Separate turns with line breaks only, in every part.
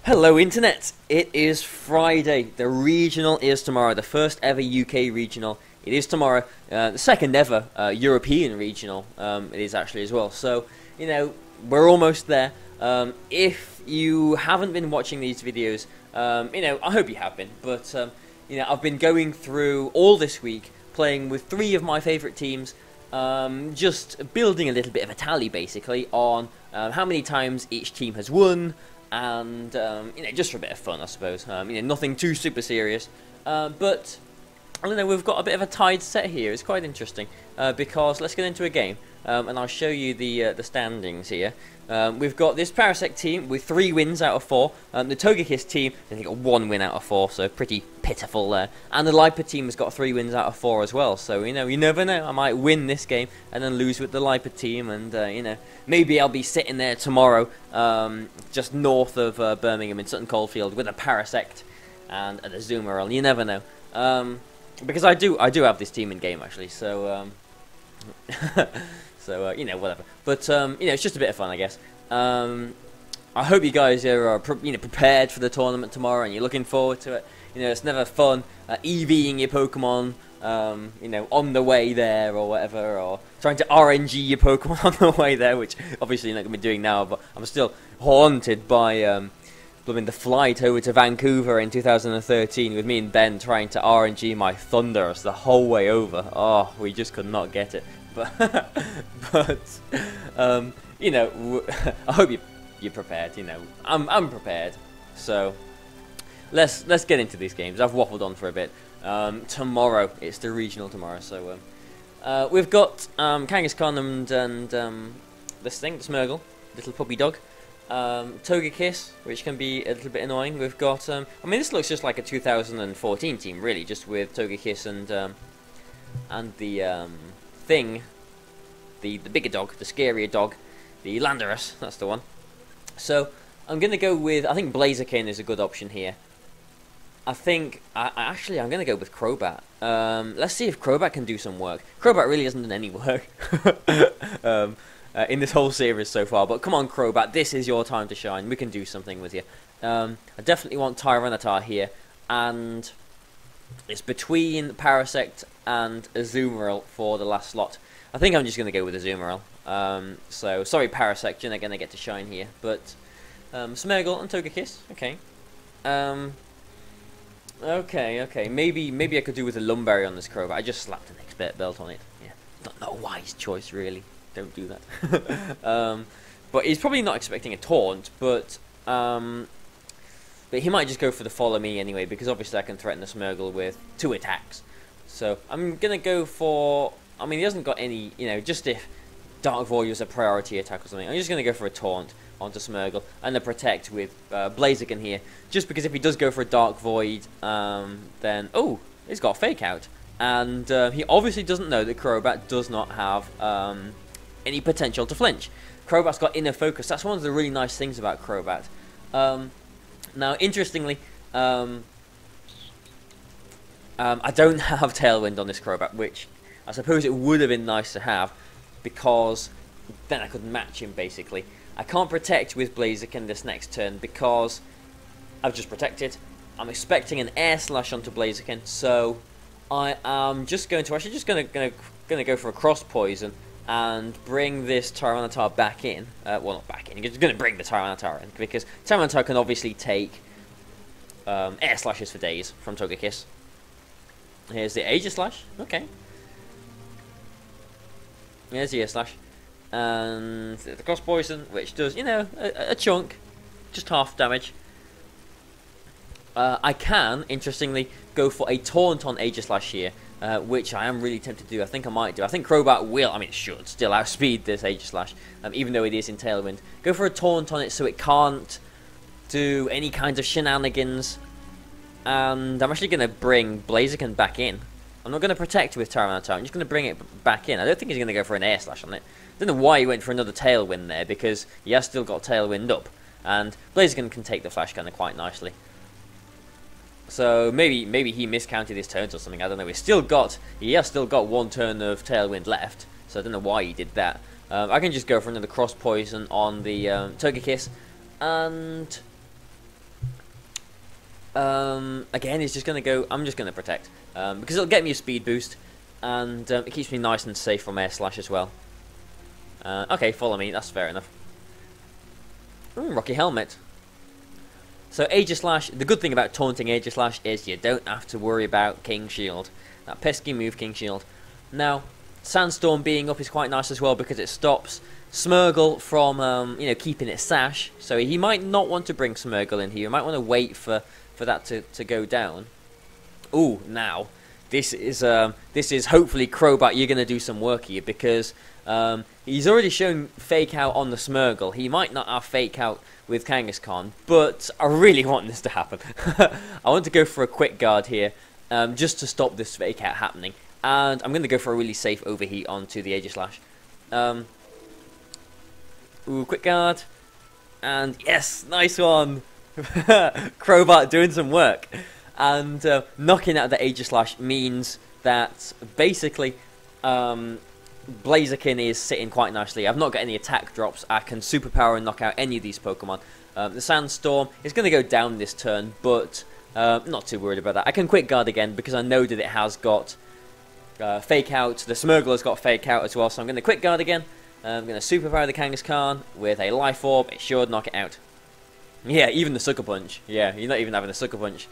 Hello Internet! It is Friday. The regional is tomorrow. The first ever UK regional. It is tomorrow. The second ever European regional. It is actually as well. So, you know, we're almost there. If you haven't been watching these videos, you know, I hope you have been. But, you know, I've been going through all this week, playing with 3 of my favourite teams. Just building a little bit of a tally, basically, on how many times each team has won. And, you know, just for a bit of fun, I suppose. You know, nothing too super serious. But, I don't know, we've got a bit of a tied set here. It's quite interesting. Because, let's get into a game. And I'll show you the standings here. We've got this Parasect team with 3 wins out of 4. The Togekiss team, I think, got 1 win out of 4, so pretty pitiful there. And the Lipa team has got 3 wins out of 4 as well. So, you know, you never know. I might win this game and then lose with the Lipa team. And, you know, maybe I'll be sitting there tomorrow, just north of Birmingham in Sutton Coldfield with a Parasect and a Azumarill. You never know. Because I do have this team in game, actually. So, so, you know, whatever. But, you know, it's just a bit of fun, I guess. I hope you guys are, you know, prepared for the tournament tomorrow and you're looking forward to it. You know, it's never fun EVing your Pokemon, you know, on the way there or whatever, or trying to RNG your Pokemon on the way there, which obviously you're not going to be doing now, but I'm still haunted by, the flight over to Vancouver in 2013 with me and Ben trying to RNG my Thundurus the whole way over. Oh, we just could not get it. But you know, I hope you're prepared. You know, I'm prepared. So let's get into these games. I've waffled on for a bit. Tomorrow it's the regional tomorrow. So we've got Kangaskhan and this thing, the Smeargle, little puppy dog. Togekiss, which can be a little bit annoying. We've got I mean, this looks just like a 2014 team, really, just with Togekiss and the thing, the bigger dog, the scarier dog, the Landorus, that's the one. So I'm gonna go with, I think Blaziken is a good option here. I think actually I'm gonna go with Crobat. Let's see if Crobat can do some work. Crobat really hasn't done any work in this whole series so far, but come on Crobat, this is your time to shine. We can do something with you. I definitely want Tyranitar here, and it's between Parasect and Azumarill for the last slot. I think I'm just going to go with Azumarill. So, sorry Parasect, you're not going to get to shine here. But, Smeargle and Togekiss, okay. Okay. Maybe I could do with a Lumberry on this Crobat. I just slapped an expert belt on it. Yeah, not a wise choice, really. Don't do that. But he's probably not expecting a taunt, but he might just go for the follow me anyway, because obviously I can threaten the Smeargle with 2 attacks. So I'm going to go for, I mean, he hasn't got any, you know, just if Dark Void was a priority attack or something, I'm just going to go for a taunt onto Smeargle and a protect with Blaziken here, just because if he does go for a Dark Void, then, oh, he's got a Fake Out. And he obviously doesn't know that Crobat does not have any potential to flinch. Crobat's got Inner Focus. That's one of the really nice things about Crobat. Now, interestingly, I don't have Tailwind on this Crobat, which I suppose it would have been nice to have, because then I could match him, basically. I can't protect with Blaziken this next turn, because I've just protected. I'm expecting an Air Slash onto Blaziken, so I am just going to, actually just going to go for a Cross Poison, and bring this Tyranitar back in. Well, not back in. You're going to bring the Tyranitar in, because Tyranitar can obviously take Air Slashes for days from Togekiss. Here's the Aegis Slash. Okay. Here's the Air Slash. And the Cross Poison, which does, you know, a chunk. Just half damage. I can, interestingly, go for a taunt on Aegis Slash here, which I am really tempted to do. I think I might do. I think Crobat will, I mean it should, still outspeed this Aegis Slash, even though it is in Tailwind. Go for a taunt on it so it can't do any kinds of shenanigans. And I'm actually going to bring Blaziken back in. I'm not going to protect with Tyranitar, I'm just going to bring it back in. I don't think he's going to go for an Air Slash on it. I don't know why he went for another Tailwind there, because he has still got Tailwind up. And Blaziken can take the Flash Cannon quite nicely. So maybe he miscounted his turns or something. I don't know. He has still got 1 turn of Tailwind left, so I don't know why he did that. I can just go for another Cross Poison on the Togekiss, and Again, he's just going to go... I'm just going to protect. Because it'll get me a speed boost. And it keeps me nice and safe from Air Slash as well. Okay, follow me. That's fair enough. Rocky Helmet. So Aegislash, the good thing about taunting Aegislash is you don't have to worry about King Shield. That pesky move, King Shield. Now, Sandstorm being up is quite nice as well because it stops Smeargle from, you know, keeping its sash. So he might not want to bring Smeargle in here. He might want to wait for that to go down. Ooh, now, this is hopefully Crobat, you're going to do some work here because he's already shown Fake Out on the Smeargle. He might not have Fake Out with Kangaskhan, but I really want this to happen. I want to go for a Quick Guard here, just to stop this Fake Out happening. And I'm going to go for a really safe Overheat onto the Aegislash. Ooh, Quick Guard. And yes, nice one! Crobat doing some work. And knocking out the Aegislash means that basically Blaziken is sitting quite nicely. I've not got any attack drops. I can superpower and knock out any of these Pokemon. The Sandstorm is going to go down this turn, but not too worried about that. I can Quick Guard again because I know that it has got Fake Out. The Smeargle has got Fake Out as well, so I'm going to Quick Guard again. I'm going to superpower the Kangaskhan with a Life Orb. It should knock it out. Yeah, even the Sucker Punch. Yeah, you're not even having a Sucker Punch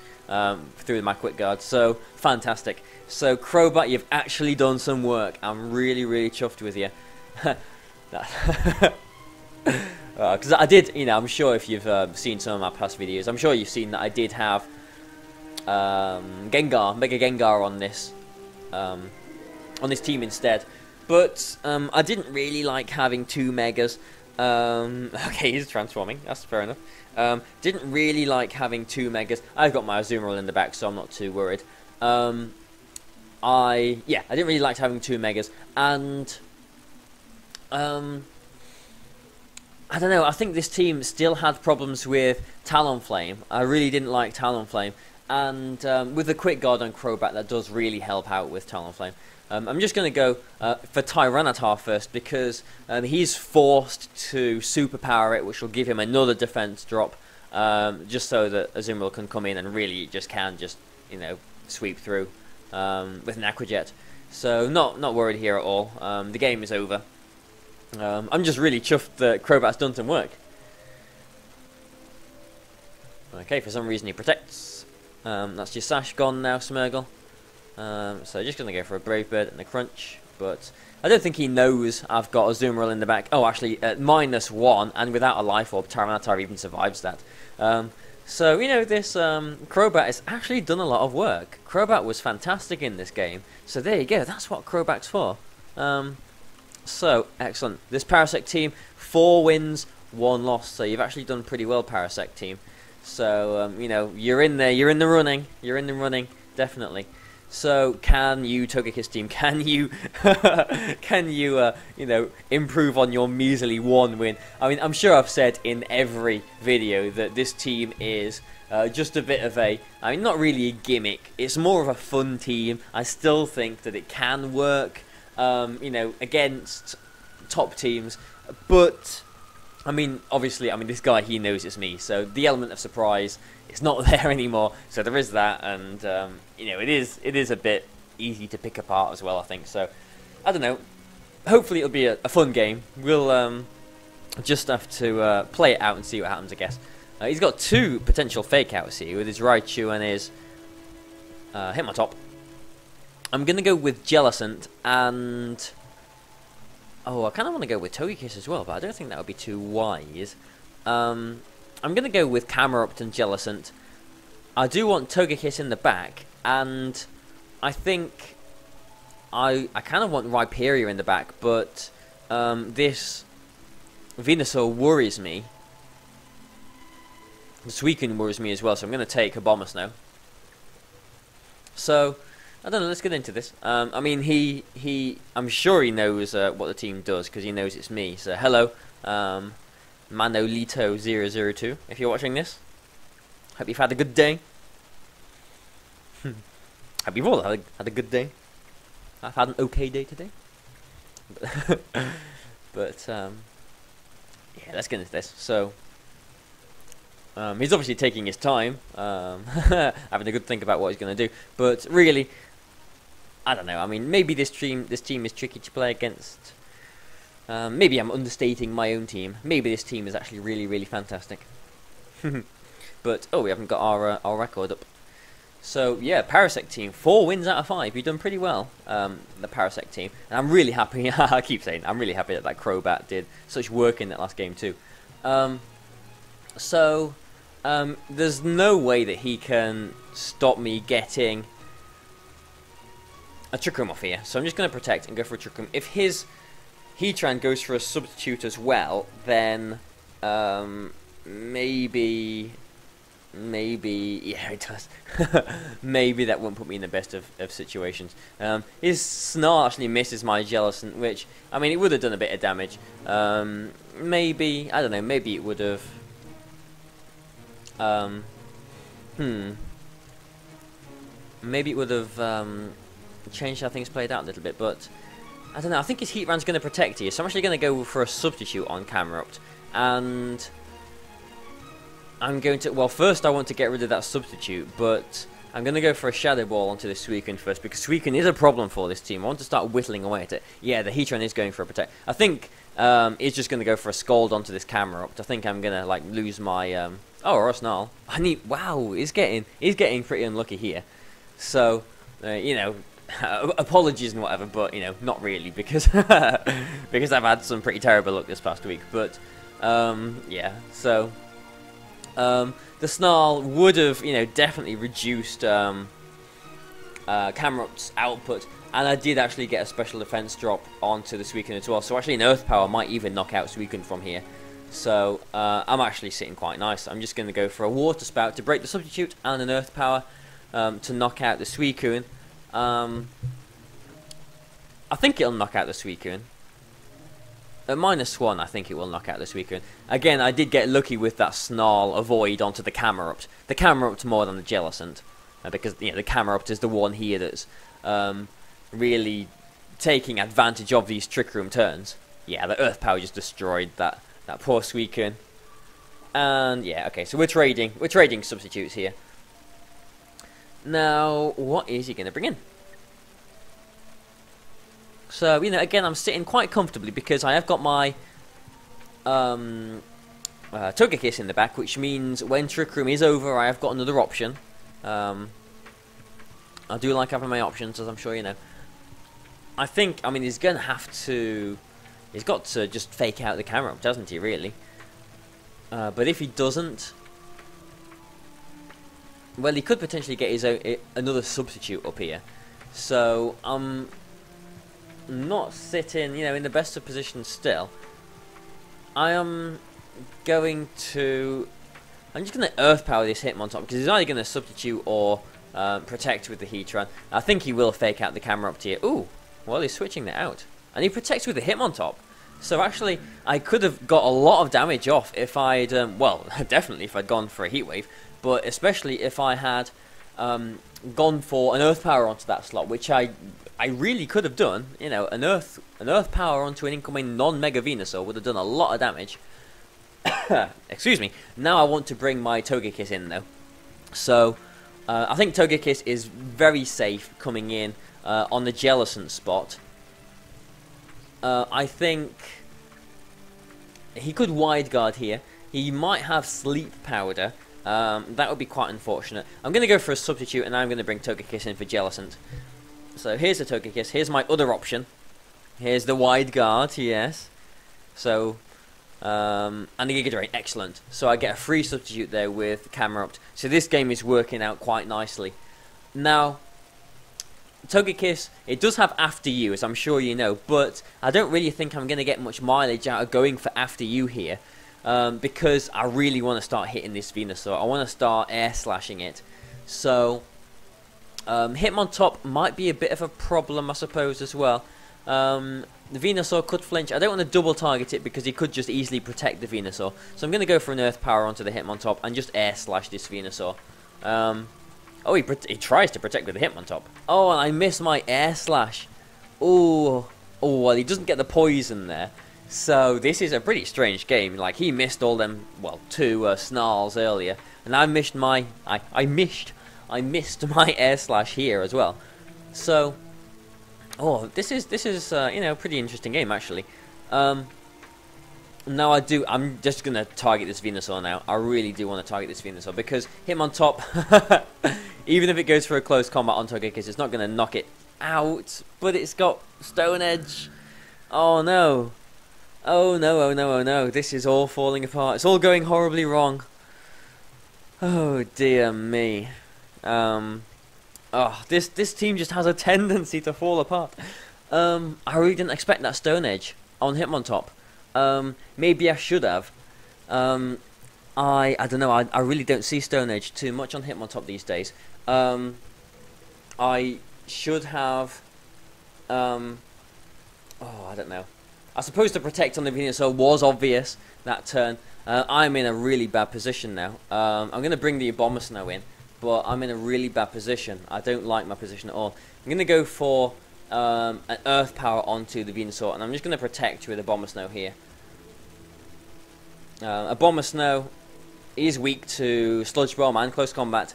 through my Quick Guard. So, fantastic. So, Crobat, you've actually done some work. I'm really, really chuffed with you. Because I did, you know, I'm sure if you've seen some of my past videos, I'm sure you've seen that I did have Gengar, Mega Gengar on this team instead. But I didn't really like having two Megas. Okay, he's transforming. That's fair enough. Didn't really like having two Megas. I've got my Azumarill in the back, so I'm not too worried. I didn't really like having two Megas, and I don't know. I think this team still had problems with Talonflame. I really didn't like Talonflame, and with the Quick Guard on Crobat, that does really help out with Talonflame. I'm just going to go for Tyranitar first because he's forced to superpower it, which will give him another defense drop, just so that Azumarill can come in and really just you know, sweep through with an Aqua Jet. So not worried here at all. The game is over. I'm just really chuffed that Crobat's done some work. Okay, for some reason he protects. That's your Sash gone now, Smeargle. So just going to go for a Brave Bird and a Crunch, but I don't think he knows I've got a Azumarill in the back. Oh, actually, at -1, and without a Life Orb, Tyranitar even survives that. So, you know, this Crobat has actually done a lot of work. Crobat was fantastic in this game, so there you go, that's what Crobat's for. So, excellent. This Parasect team, 4 wins, 1 loss, so you've actually done pretty well, Parasect team. So, you know, you're in there, you're in the running, definitely. So, can you, Togekiss team, can you, you know, improve on your measly 1 win? I mean, I'm sure I've said in every video that this team is just a bit of a, I mean, not really a gimmick. It's more of a fun team. I still think that it can work, you know, against top teams. But, I mean, obviously, I mean, this guy, he knows it's me. So, the element of surprise, it's not there anymore. So, there is that, and, you know, it is a bit easy to pick apart as well, I think. So, I don't know. Hopefully, it'll be a fun game. We'll just have to play it out and see what happens, I guess. He's got 2 potential fake outs here with his Raichu and his Hitmontop. I'm going to go with Jellicent and... Oh, I kind of want to go with Togekiss as well, but I don't think that would be too wise. I'm going to go with Camerupt and Jellicent. I do want Togekiss in the back, and I think I kind of want Rhyperior in the back, but this Venusaur worries me. The Suicune worries me as well, so I'm going to take Abomasnow. So, I don't know, let's get into this. I mean, I'm sure he knows what the team does, because he knows it's me. So, hello, Manolito002, if you're watching this. Hope you've had a good day. Hope you've all had a good day. I've had an okay day today. But yeah, let's get into this. So, He's obviously taking his time, having a good think about what he's going to do. But really, I don't know. I mean, maybe this team is tricky to play against. Maybe I'm understating my own team. Maybe this team is actually really, really fantastic. But we haven't got our record up. So yeah, Parasect team, 4 wins out of 5. You've done pretty well, the Parasect team, and I'm really happy. I keep saying I'm really happy that Crobat did such work in that last game too. There's no way that he can stop me getting a Trick Room off here. So I'm just going to protect and go for a Trick Room. If his Heatran goes for a substitute as well, then maybe, yeah, it does. Maybe that won't put me in the best of situations. His Snarl actually misses my Jellicent, which, I mean, it would have done a bit of damage. Maybe, I don't know, maybe it would have... Maybe it would have changed how things played out a little bit, but... I don't know, I think his Heatran's going to protect here, so I'm actually going to go for a substitute on Camerupt, and I'm going to, well, first I want to get rid of that substitute, but I'm going to go for a Shadow Ball onto this Suicune first, because Suicune is a problem for this team. I want to start whittling away at it. Yeah, the Heatran is going for a protect. I think he's just going to go for a Scald onto this Camerupt. I think I'm going to, like, lose my, or a Snarl. Wow, he's getting pretty unlucky here. So, you know, apologies and whatever, but, you know, not really, because because I've had some pretty terrible luck this past week. But yeah, so the Snarl would have, you know, definitely reduced Camerupt's output, and I did actually get a special defense drop onto the Suicune as well. So actually an Earth Power might even knock out Suicune from here. So I'm actually sitting quite nice. I'm just going to go for a Water Spout to break the substitute and an Earth Power to knock out the Suicune. I think it'll knock out the Suicune. At -1, I think it will knock out the Suicune. Again, I did get lucky with that Snarl Avoid onto the Camerupt. The Camerupt more than the Jellicent, because, you know, the Camerupt is the one here that's really taking advantage of these Trick Room turns. Yeah, the Earth Power just destroyed that poor Suicune. And yeah, okay, so we're trading substitutes here. Now, what is he going to bring in? So, you know, again, I'm sitting quite comfortably because I have got my Togekiss in the back, which means when Trick Room is over, I have got another option. I do like having my options, as I'm sure you know. I think, I mean, he's going to have to... He's got to just fake out the camera, doesn't he, really? But if he doesn't... Well, he could potentially get his own, another substitute up here. So, I'm not sitting, you know, in the best of positions still. I am going to... I'm just going to Earth Power this Hitmontop, because he's either going to substitute or protect with the Heatran. I think he will fake out the camera up to here. Ooh, well, he's switching that out. And he protects with the Hitmontop. So actually, I could have got a lot of damage off if I'd... well, definitely if I'd gone for a Heat Wave. But especially if I had gone for an Earth Power onto that slot, which I really could have done. You know, an Earth Power onto an incoming non-Mega Venusaur would have done a lot of damage. Excuse me. Now I want to bring my Togekiss in, though. So, I think Togekiss is very safe coming in on the Jellicent spot. I think he could Wide Guard here. He might have Sleep Powder. That would be quite unfortunate. I'm going to go for a substitute, and I'm going to bring Togekiss in for Jellicent. So here's the Togekiss. Here's my other option. Here's the Wide Guard, yes. So, and the Giga Drain, excellent. So I get a free substitute there with Camerupt. So this game is working out quite nicely. Now, Togekiss, it does have After You, as I'm sure you know, but I don't really think I'm going to get much mileage out of going for After You here. Because I really want to start hitting this Venusaur. I want to start air slashing it. So, Hitmontop might be a bit of a problem, I suppose, as well. The Venusaur could flinch. I don't want to double target it because he could just easily protect the Venusaur. So I'm going to go for an Earth Power onto the Hitmontop and just air slash this Venusaur. Oh, he tries to protect with the Hitmontop. Oh, and I miss my air slash. Oh, well, he doesn't get the poison there. So this is a pretty strange game. Like, he missed all them, well, 2 snarls earlier, and I missed my I missed my air slash here as well. So, oh, this is you know, a pretty interesting game actually. Now I'm just gonna target this Venusaur now. I really do want to target this Venusaur because Hitmontop, even if it goes for a close combat on Togekiss, it's not gonna knock it out. But it's got Stone Edge. Oh no! Oh no! Oh no! Oh no! This is all falling apart. It's all going horribly wrong. Oh dear me. Oh, this team just has a tendency to fall apart. I really didn't expect that Stone Edge on Hitmontop. Maybe I should have. I don't know. I really don't see Stone Edge too much on Hitmontop these days. I should have. Oh, I don't know. I suppose the protect on the Venusaur was obvious that turn. I'm in a really bad position now. I'm going to bring the Abomasnow in, but I'm in a really bad position. I don't like my position at all. I'm going to go for an Earth Power onto the Venusaur, and I'm just going to protect with Abomasnow here. Abomasnow is weak to Sludge Bomb and Close Combat.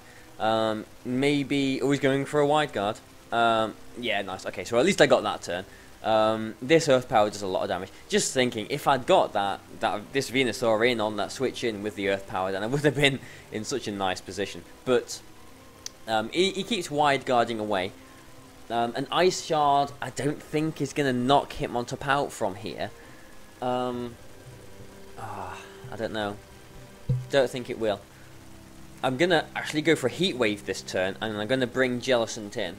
Maybe always going for a Wide Guard. Yeah, nice. Okay, so at least I got that turn. This Earth Power does a lot of damage. Just thinking, if I'd got this Venusaur in on that switch in with the Earth Power, then I would have been in such a nice position. But he keeps Wide Guarding away. An Ice Shard, I don't think is going to knock Hitmontop out from here. I don't know. Don't think it will. I'm going to actually go for Heat Wave this turn, and I'm going to bring Jellicent in.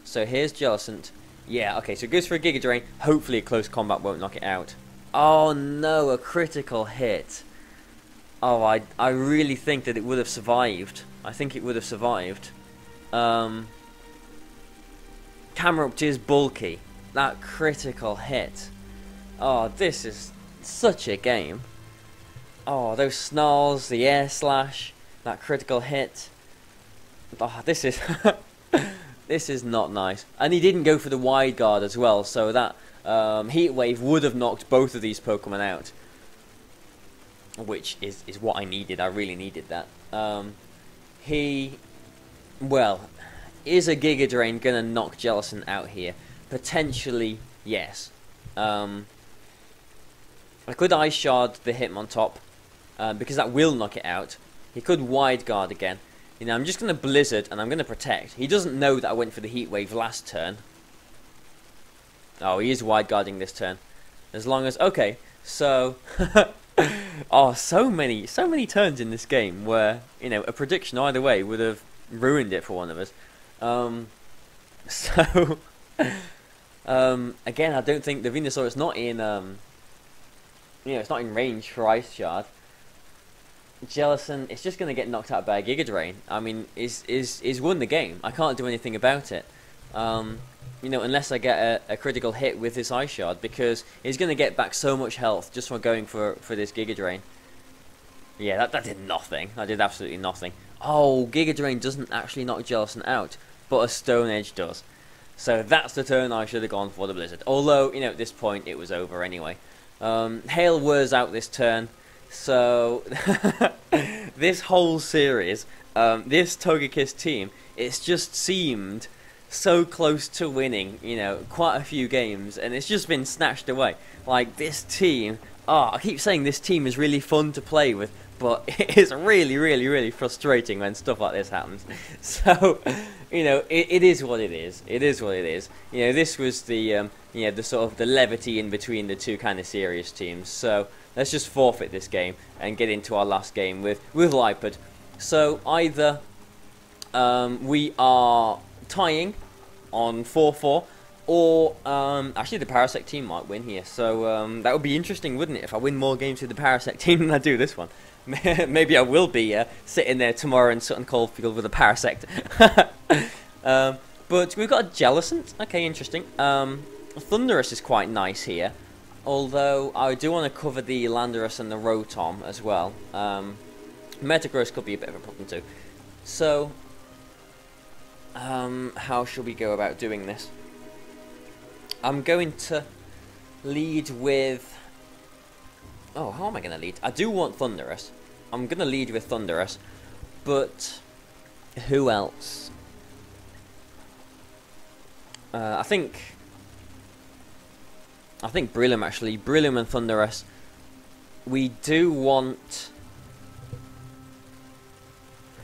So here's Jellicent. Yeah, okay, so it goes for a Giga Drain. Hopefully a close combat won't knock it out. Oh no, a critical hit. Oh, I really think that it would have survived. I think it would have survived. Camerupt is bulky. That critical hit. Oh, this is such a game. Oh, those snarls, the air slash, that critical hit. Oh, this is this is not nice. And he didn't go for the Wide Guard as well, so that Heat Wave would have knocked both of these Pokemon out. Which is what I needed. I really needed that. Well, is a Giga Drain gonna knock Jellicent out here? Potentially, yes. I could Ice Shard the Hitmontop, because that will knock it out. He could Wide Guard again. You know, I'm just going to Blizzard, and I'm going to Protect. He doesn't know that I went for the Heat Wave last turn. Oh, he is Wide Guarding this turn. As long as... Okay, so... oh, so many turns in this game where, you know, a prediction either way would have ruined it for one of us. So... again, I don't think the Venusaur is not in... you know, it's not in range for Ice Shard. Jellicent, it's just going to get knocked out by a Giga Drain. I mean, is won the game. I can't do anything about it. You know, unless I get a critical hit with this Ice Shard, because he's going to get back so much health just from going for this Giga Drain. Yeah, that did nothing. That did absolutely nothing. Oh, Giga Drain doesn't actually knock Jellicent out, but a Stone Edge does. So that's the turn I should have gone for the Blizzard. Although, you know, at this point it was over anyway. Hail wears out this turn. So, this whole series, this Togekiss team, it's just seemed so close to winning, you know, quite a few games, and it's just been snatched away. Like, this team, I keep saying this team is really fun to play with, but it's really frustrating when stuff like this happens. So, you know, it is what it is. It is what it is. You know, this was the, you know, the sort of the levity in between the two kind of serious teams. So, let's just forfeit this game and get into our last game with Lipard. So either we are tying on 4-4, or actually the Parasect team might win here. So that would be interesting, wouldn't it, if I win more games with the Parasect team than I do this one. Maybe I will be sitting there tomorrow in Sutton Coldfield with a Parasect. But we've got a Jellicent. Okay, interesting. Thundurus is quite nice here. Although, I do want to cover the Landorus and the Rotom as well. Metagross could be a bit of a problem too. So, how should we go about doing this? I'm going to lead with... Oh, how am I going to lead? I do want Thunderous. I'm going to lead with Thunderous. But who else? I think Breloom, actually. Breloom and Thunderous. We do want...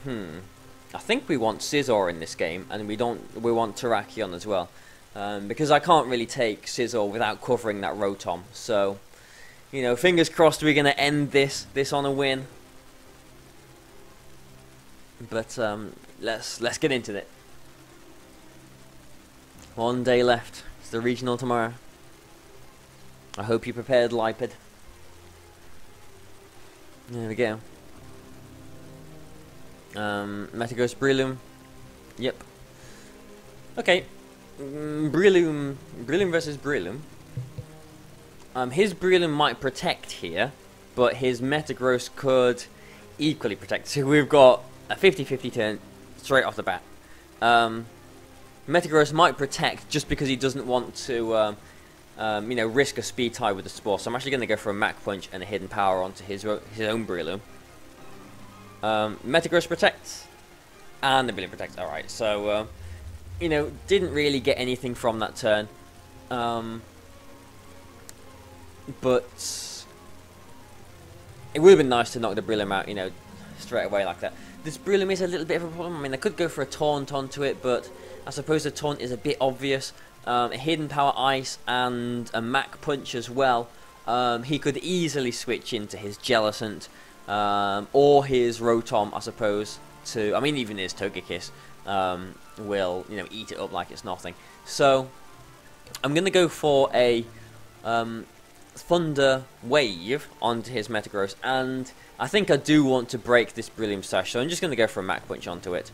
I think we want Scizor in this game, and we want Terrakion as well. Because I can't really take Scizor without covering that Rotom. So, you know, fingers crossed we're going to end this on a win. But let's get into it. One day left. It's the regional tomorrow. I hope you prepared, Lipid. There we go. Metagross Breloom. Yep. Okay. Breloom versus Breloom. His Breloom might protect here, but his Metagross could equally protect. So we've got a 50-50 turn straight off the bat. Metagross might protect just because he doesn't want to, you know, risk a speed tie with the Spore. So I'm actually going to go for a Mach Punch and a Hidden Power onto his own Breloom. Metagross protects, and the Breloom protects. Alright, so, you know, didn't really get anything from that turn. But it would have been nice to knock the Breloom out, you know, straight away like that. This Breloom is a little bit of a problem. I mean, I could go for a Taunt onto it, but I suppose the Taunt is a bit obvious. A Hidden Power Ice and a Mach Punch as well. He could easily switch into his Jellicent, or his Rotom, I suppose. I mean, even his Togekiss will, you know, eat it up like it's nothing. So I'm gonna go for a Thunder Wave onto his Metagross, and I think I do want to break this Breloom Sash, so I'm just gonna go for a Mach Punch onto it.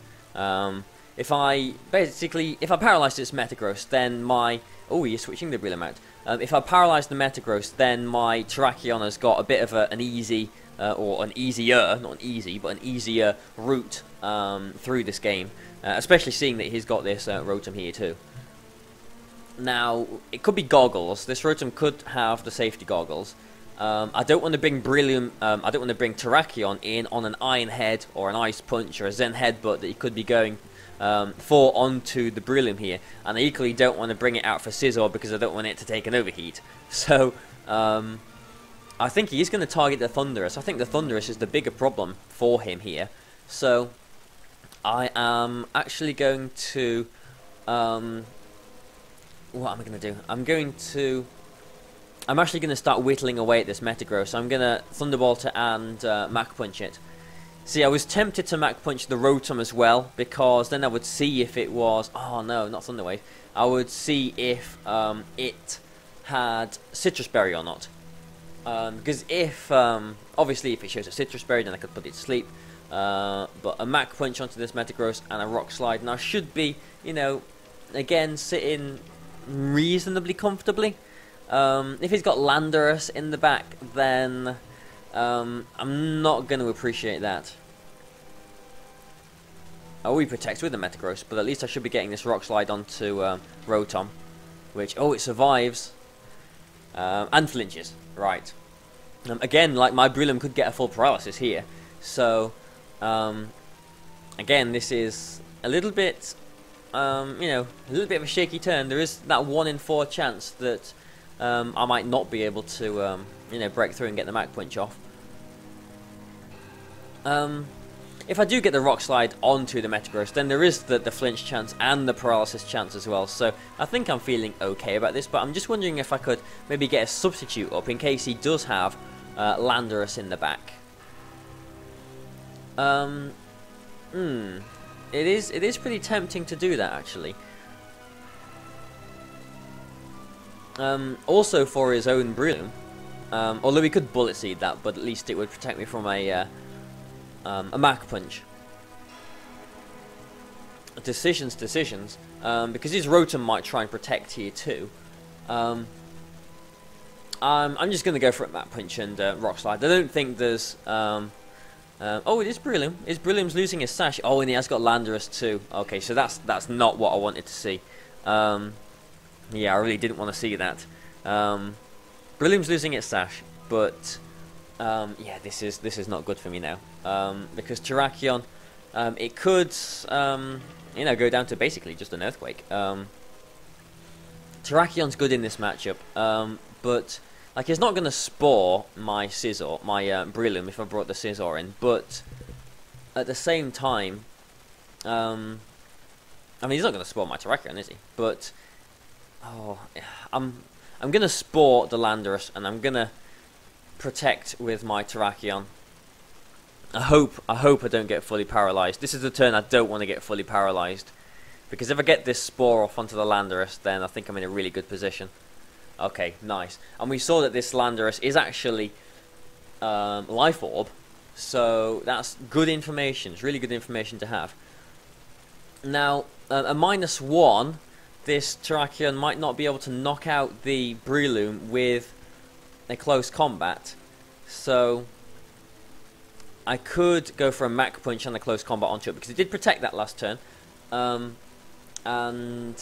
If I paralyze this Metagross, then my... Oh, you're switching the Breloom out. If I paralyze the Metagross, then my Terrakion has got a bit of an easy, or an easier, not an easy, but an easier route through this game. Especially seeing that he's got this Rotom here too. Now, it could be Goggles. This Rotom could have the safety Goggles. I don't want to bring Breloom, I don't want to bring Terrakion in on an Iron Head or an Ice Punch or a Zen Headbutt that he could be going for onto the Breloom here, and I equally don't want to bring it out for Scizor because I don't want it to take an overheat. So I think he is going to target the Thunderous. I think the Thunderous is the bigger problem for him here. So I am actually going to what am I going to do? I'm actually going to start whittling away at this Metagross. I'm going to Thunderbolt it and Mach Punch it. See, I was tempted to Mach Punch the Rotom as well, because then I would see if it was... Oh no, not Thunder Wave. I would see if it had Citrus Berry or not. Because if... obviously, if it shows a Citrus Berry, then I could put it to sleep. But a Mach Punch onto this Metagross and a Rock Slide. And I should be, you know, again, sitting reasonably comfortably. If he's got Landorus in the back, then I'm not going to appreciate that. Oh, he protects with the Metagross, but at least I should be getting this Rock Slide onto Rotom, which, oh, it survives and flinches. Right. Again, like my Breloom could get a full paralysis here, so again, this is a little bit, you know, a little bit of a shaky turn. There is that 1 in 4 chance that I might not be able to, you know, break through and get the Mach Punch off. If I do get the Rock Slide onto the Metagross, then there is the flinch chance and the paralysis chance as well. So I think I'm feeling okay about this, but I'm just wondering if I could maybe get a substitute up in case he does have Landorus in the back. It is pretty tempting to do that, actually. Also for his own Breloom, although he could Bullet Seed that, but at least it would protect me from a Mach Punch. Decisions, because his Rotom might try and protect here too. I'm just going to go for a Mach Punch and Rock Slide. I don't think there's... oh, it is Breloom. Breloom's losing his Sash. Oh, and he has got Landorus too. Okay, so that's not what I wanted to see. Yeah, I really didn't want to see that. Breloom's losing its sash, but yeah, this is not good for me now. Because Terrakion, it could you know, go down to basically just an Earthquake. Terrakion's good in this matchup, but like it's not going to spore my Scizor, my Breloom if I brought the Scizor in. But at the same time, I mean he's not going to spore my Terrakion, is he? But oh, I'm going to spore the Landorus and I'm going to protect with my Terrakion. I hope I don't get fully paralyzed. This is the turn I don't want to get fully paralyzed. Because if I get this Spore off onto the Landorus, then I think I'm in a really good position. Okay, nice. And we saw that this Landorus is actually Life Orb. So that's good information. It's really good information to have. Now, a -1, this Terrakion might not be able to knock out the Breloom with a close combat. So I could go for a Mach Punch and a close combat onto it, because it did protect that last turn. And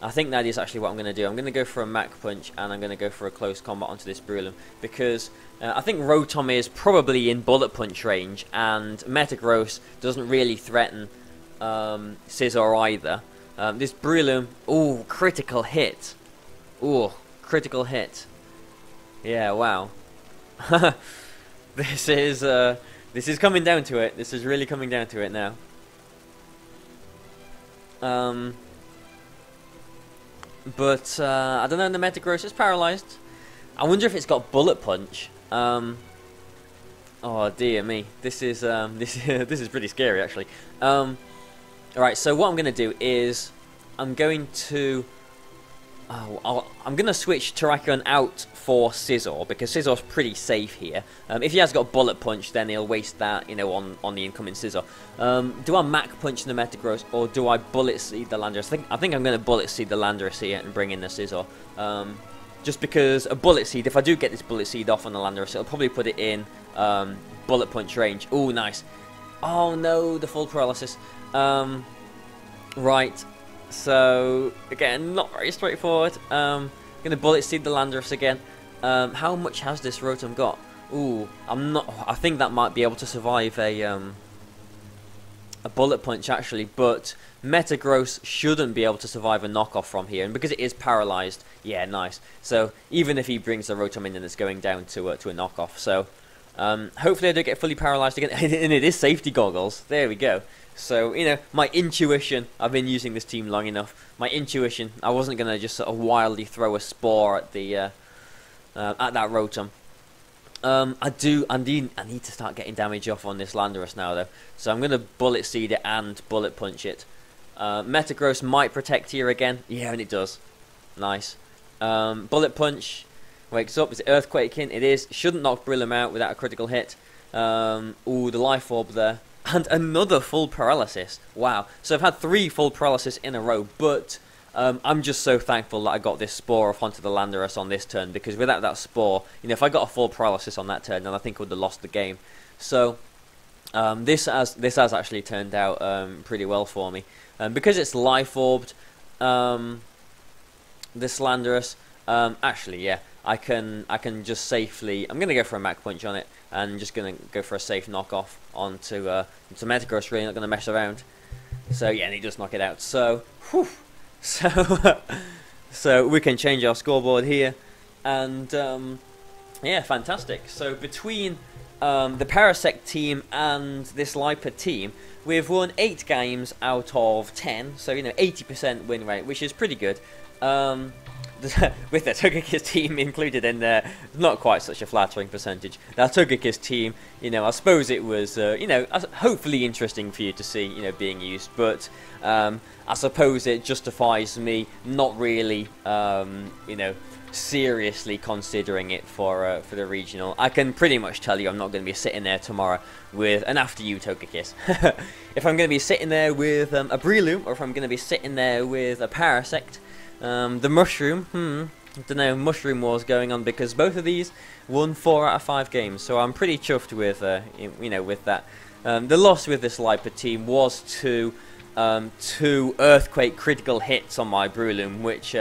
I think that is actually what I'm going to do. I'm going to go for a Mach Punch and I'm going to go for a close combat onto this Breloom, because I think Rotom is probably in Bullet Punch range, and Metagross doesn't really threaten Scizor either. This Breloom, ooh, critical hit. Ooh, critical hit. Yeah, wow. This is coming down to it. This is really coming down to it now. But I don't know. The Metagross is paralyzed. I wonder if it's got Bullet Punch. Oh dear me. This is this is pretty scary actually. All right. So what I'm going to do is I'm going to I'm going to switch Terrakion out for Scizor, because Scizor's pretty safe here. If he has got Bullet Punch, then he'll waste that, you know, on the incoming Scizor. Do I Mach Punch the Metagross, or do I Bullet Seed the Landorus? I think I'm going to Bullet Seed the Landorus here and bring in the Scizor. Just because a Bullet Seed, if I do get this Bullet Seed off on the Landorus, it'll probably put it in Bullet Punch range. Ooh, nice. Oh no, the full paralysis. Right. So again, not very straightforward. Gonna Bullet Seed the Landorus again. How much has this Rotom got? Ooh, I think that might be able to survive a Bullet Punch actually, but Metagross shouldn't be able to survive a knockoff from here, and because it is paralyzed, yeah, nice. So even if he brings the Rotom in, then it's going down to a knockoff. So hopefully I don't get fully paralyzed again, and it is safety goggles. There we go. So, you know, my intuition, I've been using this team long enough, my intuition, I wasn't going to just sort of wildly throw a Spore at the at that Rotom. I need to start getting damage off on this Landorus now though. So I'm going to Bullet Seed it and Bullet Punch it. Metagross might protect here again. Yeah, and it does. Nice. Bullet Punch wakes up. Is it Earthquaking? It is. Shouldn't knock Breloom out without a critical hit. Ooh, the Life Orb there. And another full paralysis. Wow. So I've had 3 full paralysis in a row, but I'm just so thankful that I got this Spore off onto the Landorus on this turn, because without that Spore, you know, if I got a full paralysis on that turn, then I think I would have lost the game. So this has actually turned out pretty well for me. Because it's Life Orbed, this Landorus, actually, yeah, I can just safely. I'm gonna go for a Mach Punch on it, and just gonna go for a safe knockoff onto Metagross. Really not gonna mess around. So yeah, and he does knock it out. So, whew. So we can change our scoreboard here, and yeah, fantastic. So between the Parasect team and this Lipa team, we've won 8 games out of 10. So, you know, 80% win rate, which is pretty good. With the Togekiss team included in there, not quite such a flattering percentage. That Togekiss team, you know, I suppose it was, you know, hopefully interesting for you to see, you know, being used, but I suppose it justifies me not really, you know, seriously considering it for the regional. I can pretty much tell you I'm not going to be sitting there tomorrow with an After You Togekiss. If I'm going to be sitting there with a Breloom, or if I'm going to be sitting there with a Parasect, the Mushroom, I don't know, Mushroom Wars going on, because both of these won 4 out of 5 games, so I'm pretty chuffed with, you know, with that. The loss with this Lipa team was to 2 Earthquake critical hits on my Breloom, which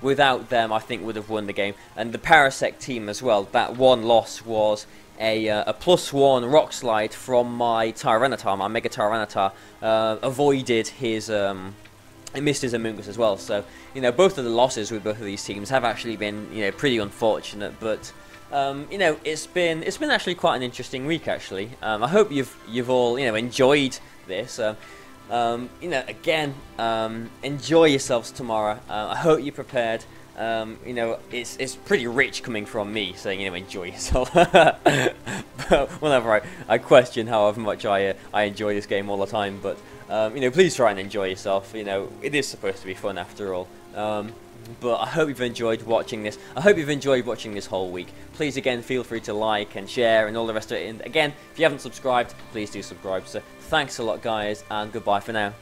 without them, I think would have won the game. And the Parasect team as well. That one loss was a +1 rock slide from my Tyranitar, my Mega Tyranitar. Avoided his. It missed his Amoonguss as well. So both of the losses with both of these teams have actually been pretty unfortunate, but. It's been actually quite an interesting week actually. I hope you've all enjoyed this. Again, enjoy yourselves tomorrow. I hope you're prepared. It's pretty rich coming from me saying enjoy yourself. But whenever I question how much I enjoy this game all the time, but please try and enjoy yourself. It is supposed to be fun after all. But I hope you've enjoyed watching this. I hope you've enjoyed watching this whole week. Please, again, feel free to like and share and all the rest of it. And again, if you haven't subscribed, please do subscribe. So thanks a lot, guys, and goodbye for now.